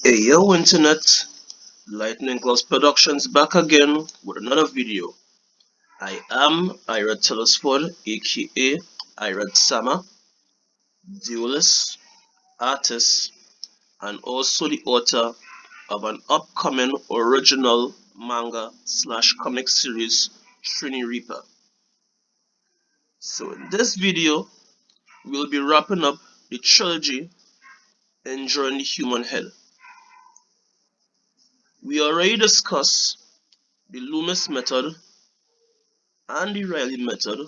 Hey yo internet, Lightning Class Productions back again with another video. I am Irad Telesford aka Irad Sama, duelist, artist, and also the author of an upcoming original manga slash comic series Trini Reaper. So in this video, we'll be wrapping up the trilogy Enjoying the Human Head. We already discussed the Loomis method and the Reiley method.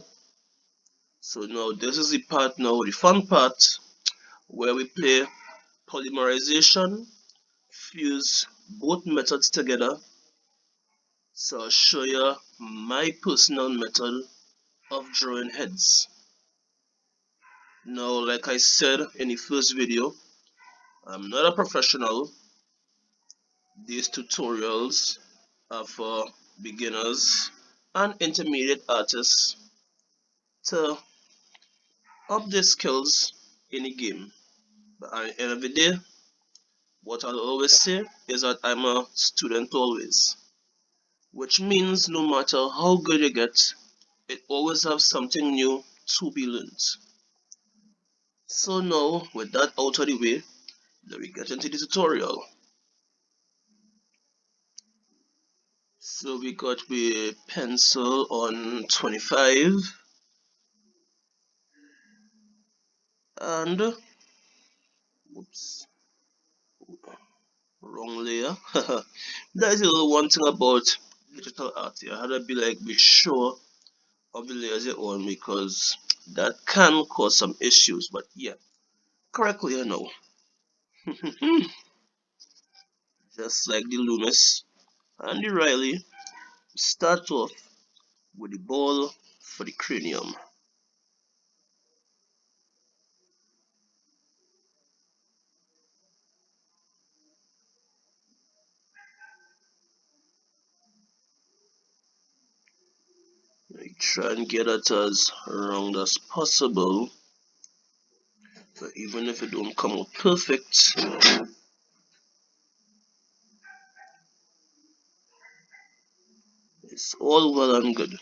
So now this is the part now, the fun part, where we play polymerization, fuse both methods together. So I'll show you my personal method of drawing heads. Now, like I said in the first video, I'm not a professional. These tutorials are for beginners and intermediate artists to up their skills in the game. But at the end of the day, what I'll always say is that I'm a student always, which means no matter how good you get, it always has something new to be learned. So now, with that out of the way, let me get into the tutorial. So we got the pencil on 25 and, whoops, wrong layer. That is a little one thing about digital art here. I had to be sure of the layers you're on because that can cause some issues, but yeah, correctly I know. Just like the Loomis and the Reiley, start off with the ball for the cranium. I try and get it as round as possible, so even if it don't come out perfect, it's all well and good.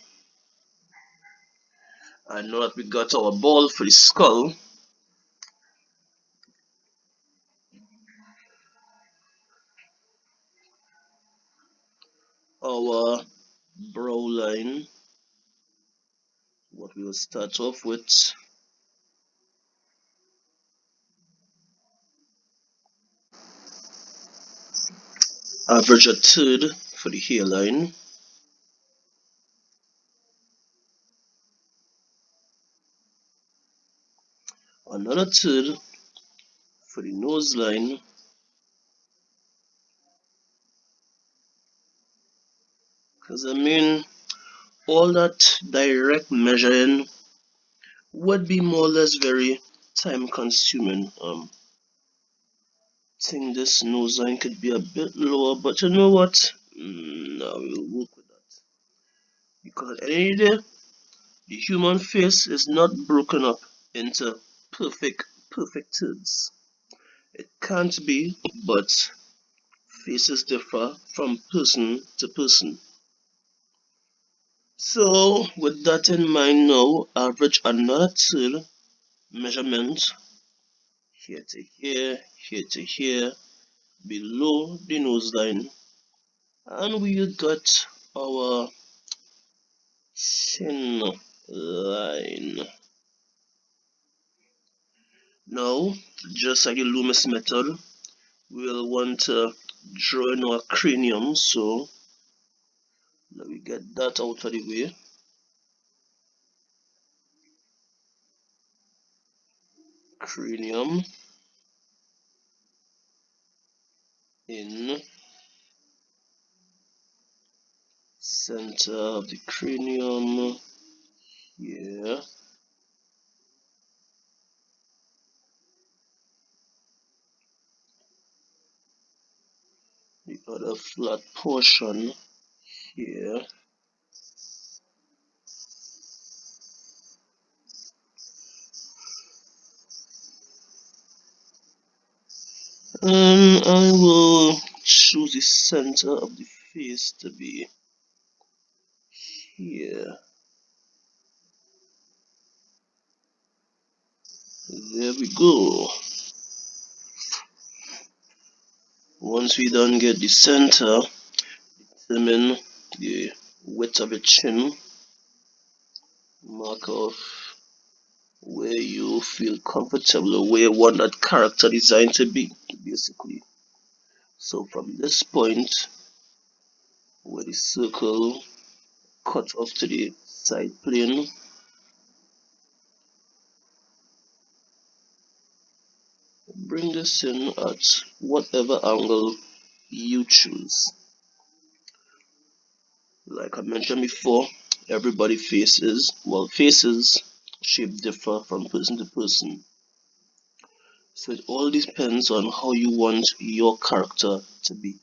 I know that we got our ball for the skull. Our brow line, what we will start off with. Average a third for the hairline. Another third for the nose line. Because I mean, all that direct measuring would be more or less very time consuming. Think this nose line could be a bit lower, but you know what? No, we'll work with that. Because at the end of the day, the human face is not broken up into perfect thirds. It can't be, but faces differ from person to person. So, with that in mind now, average another third measurement here to here to here, below the nose line, and we got our chin line. Now, just like the Loomis method, we'll want to draw in our cranium, so let me get that out of the way. Cranium in center of the cranium here. The other flat portion here. I will choose the center of the face to be here. There we go. Once we done get the center, determine the width of the chin, mark off where you feel comfortable, where you want that character design to be, basically. So from this point, where the circle cut off to the side plane, bring this in at whatever angle you choose. Like I mentioned before, everybody faces shape differ from person to person. So it all depends on how you want your character to be.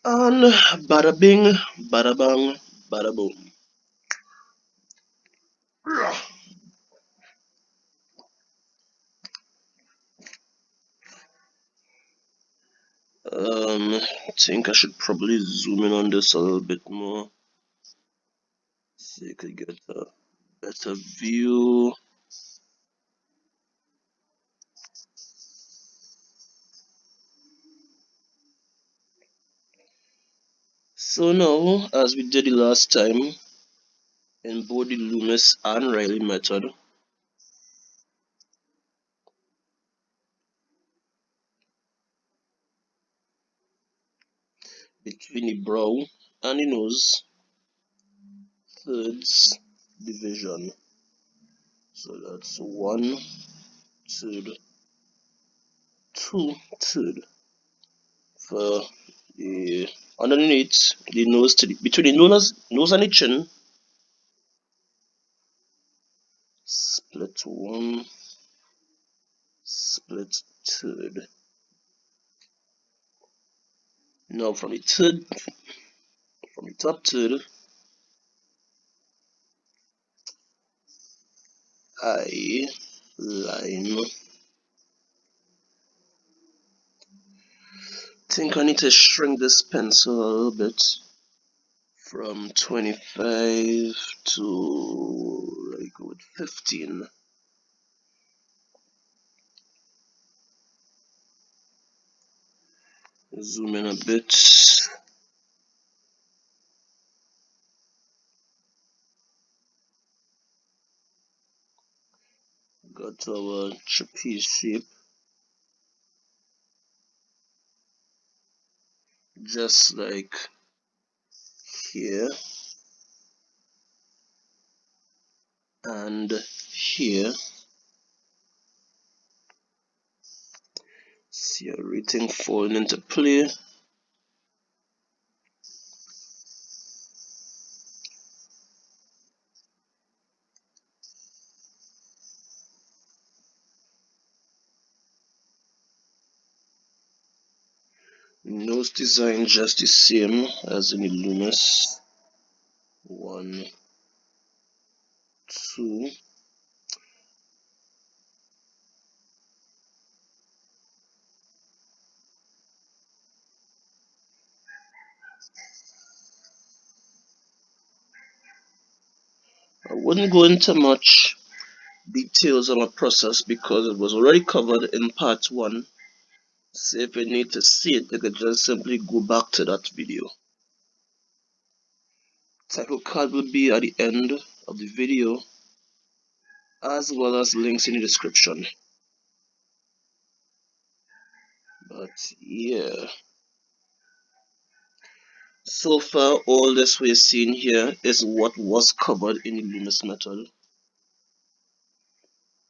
And bada bing, bada bang, bada boom. I think I should probably zoom in on this a little bit more so you could get a better view. So now, as we did the last time, in both the Loomis and Reiley method, between the brow and the nose, thirds division. So that's 1/3, 2/3 for the underneath the nose to the, between the nose and the chin. Split 1, split third. Now from the top third, I line. Think I need to shrink this pencil a little bit from 25 to like with 15. Zoom in a bit. Got our trapeze shape. Just like here and here. See everything falling into play. Nose design just the same as in the Loomis. 1, 2. I wouldn't go into much details on the process because it was already covered in part 1. So if you need to see it, you could just simply go back to that video. Title card will be at the end of the video, as well as links in the description. But yeah, so far all this we're seeing here is what was covered in the Loomis method.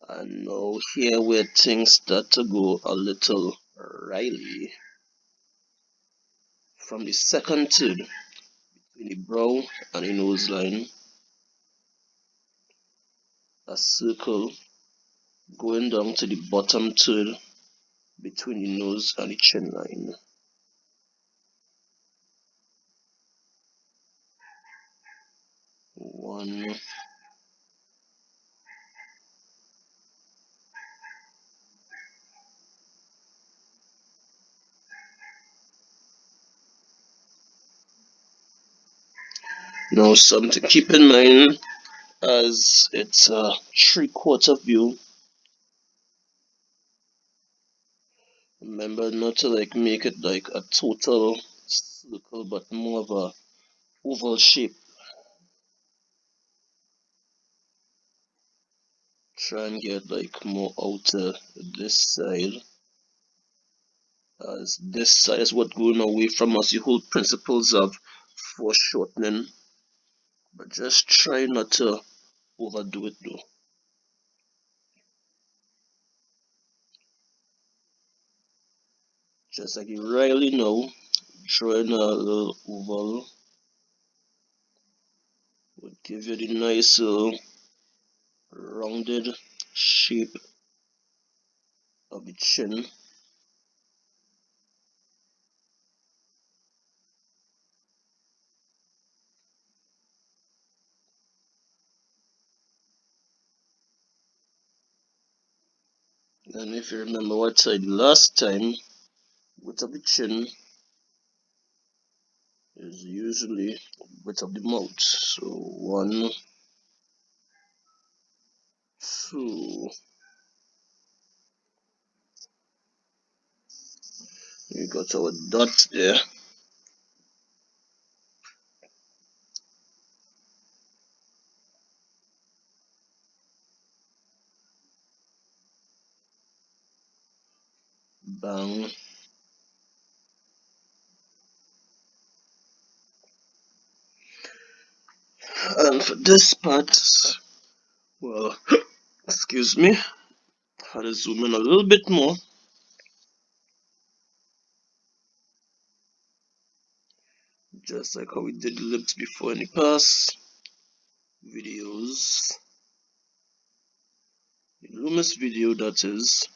And now here where things start to go a little Reiley. From the second third, between the brow and the nose line, a circle going down to the bottom third between the nose and the chin line. 1, Now, something to keep in mind, as it's a 3/4 view. Remember not to like make it like a total circle, but more of a oval shape. Try and get like more outer this side, as this side is what going away from us. The whole principles of foreshortening, but just try not to overdo it though. Just like you Reiley know, drawing a little oval would give you the nice rounded shape of the chin. And if you remember what I did last time, width of the chin is usually width of the mouth. So 1, 2, we got our dot there. Bang. And for this part, well, excuse me, I had to zoom in a little bit more. Just like how we did the lips before in the past videos. The Loomis video, that is.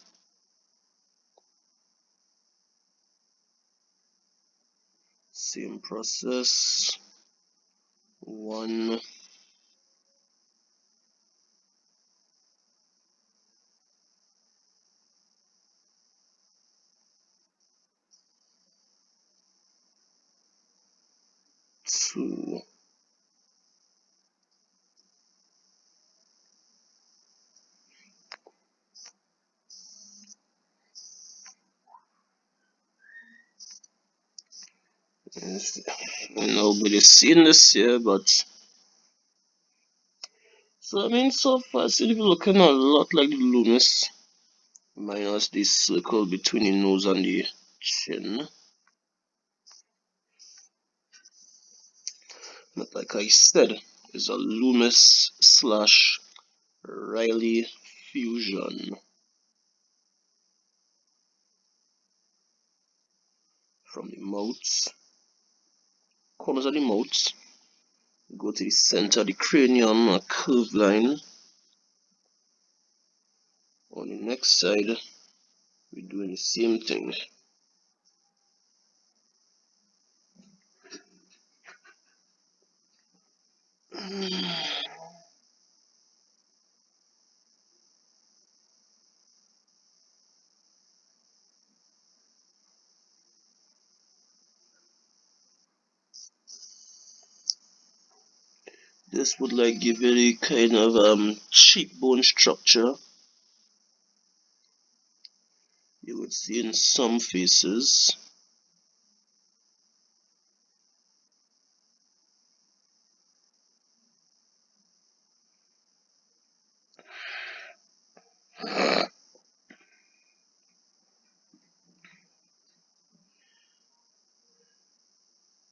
Same process. 1, 2. Nobody's seen this here, but so I mean, so far, it's looking a lot like the Loomis, minus the circle between the nose and the chin. But like I said, it's a Loomis slash Reiley fusion. From the mouth, corners of the mouth, go to the center of the cranium, a curved line. On the next side, we're doing the same thing. This would like give it a kind of cheekbone structure you would see in some faces.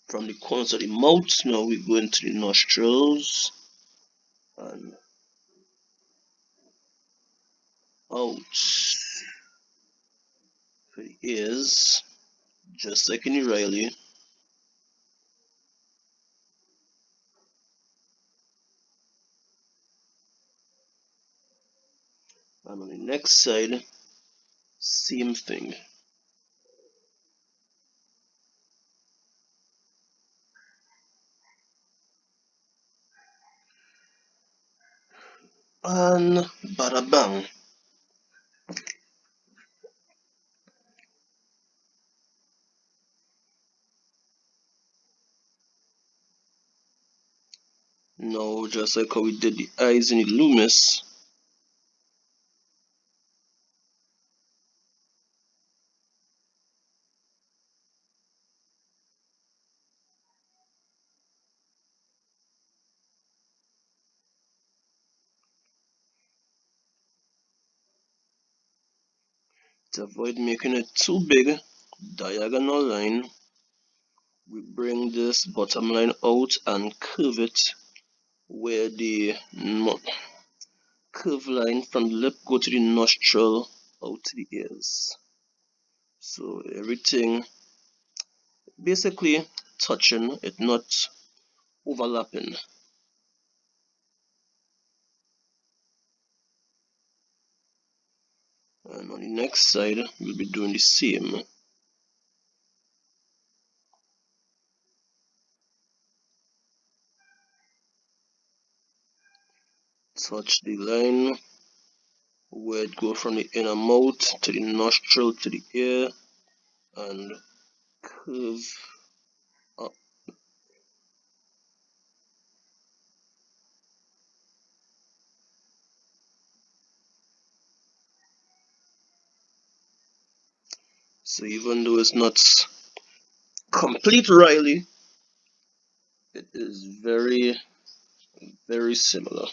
From the corners of the mouth, now we go into the nostrils and out for the ears, just like in the Reiley. And on the next side, same thing. And bada bang. just like how we did the eyes in the Loomis. To avoid making it too big, diagonal line, we bring this bottom line out and curve it where the curve line from the lip go to the nostril out to the ears. So everything basically touching, it not overlapping. And on the next side, we'll be doing the same. Touch the line where it go from the inner mouth to the nostril to the ear and curve up. So even though it's not complete Reiley, it is very, very similar.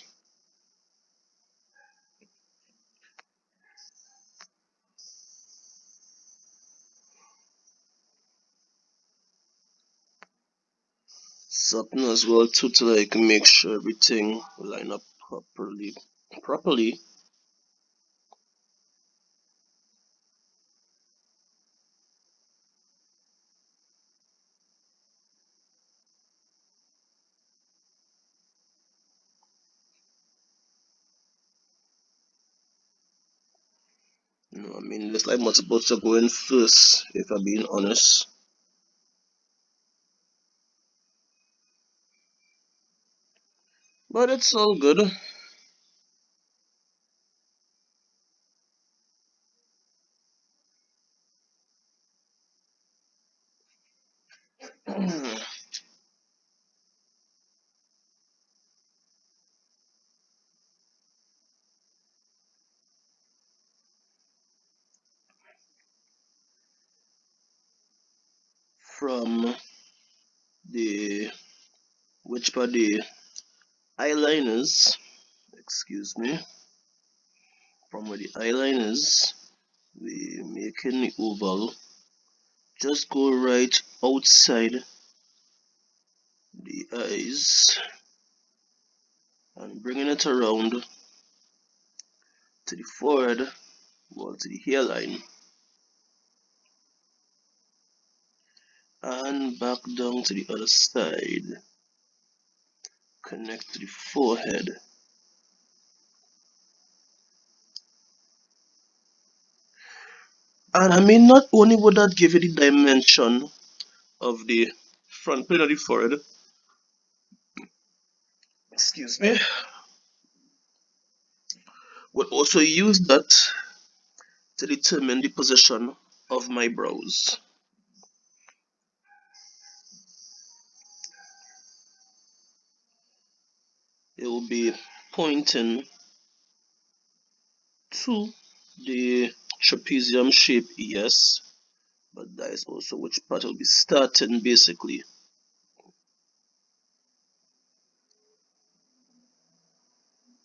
Something as well too to like make sure everything line up properly. No, I mean it's like what's supposed to go in first, if I'm being honest. But it's all good. From the which part the eyeliners, excuse me, from where the eyeliners, we making the oval. Just go right outside the eyes and bringing it around to the forehead, well to the hairline, and back down to the other side. Connect to the forehead. And I mean, not only would that give you the dimension of the front plane of the forehead, excuse me, would also use that to determine the position of my brows. It will be pointing to the trapezium shape, yes, but that is also which part will be starting basically.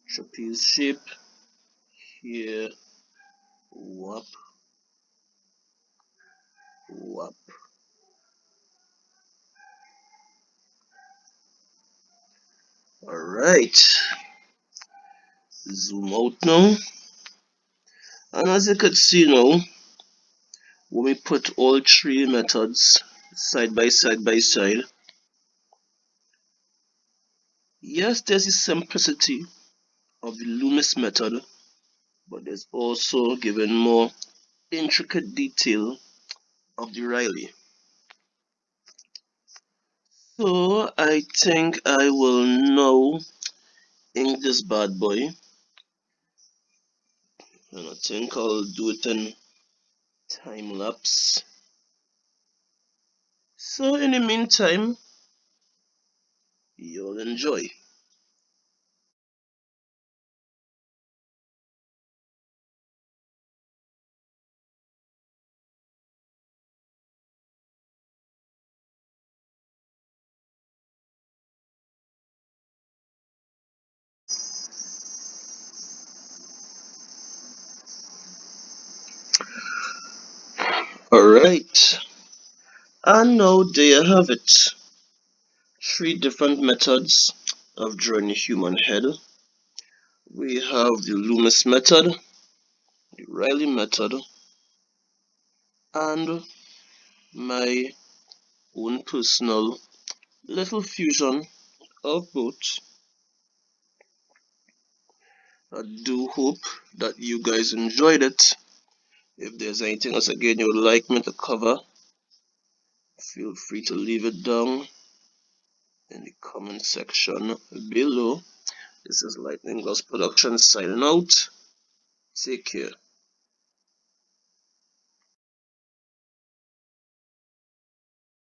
Trapeze shape here, whap, whap. Alright, zoom out now. And as you can see now, when we put all three methods side by side, yes, there's the simplicity of the Loomis method, but there's also given more intricate detail of the Reiley. So I think I will now ink this bad boy, and I think I'll do it in time lapse. So in the meantime, you'll enjoy. Alright, and now there you have it. 3 different methods of drawing a human head. We have the Loomis method, the Reiley method, and my own personal little fusion of both. I do hope that you guys enjoyed it. If there's anything else again you would like me to cover, feel free to leave it down in the comment section below. This is Lightning Gloss Production signing out. Take care.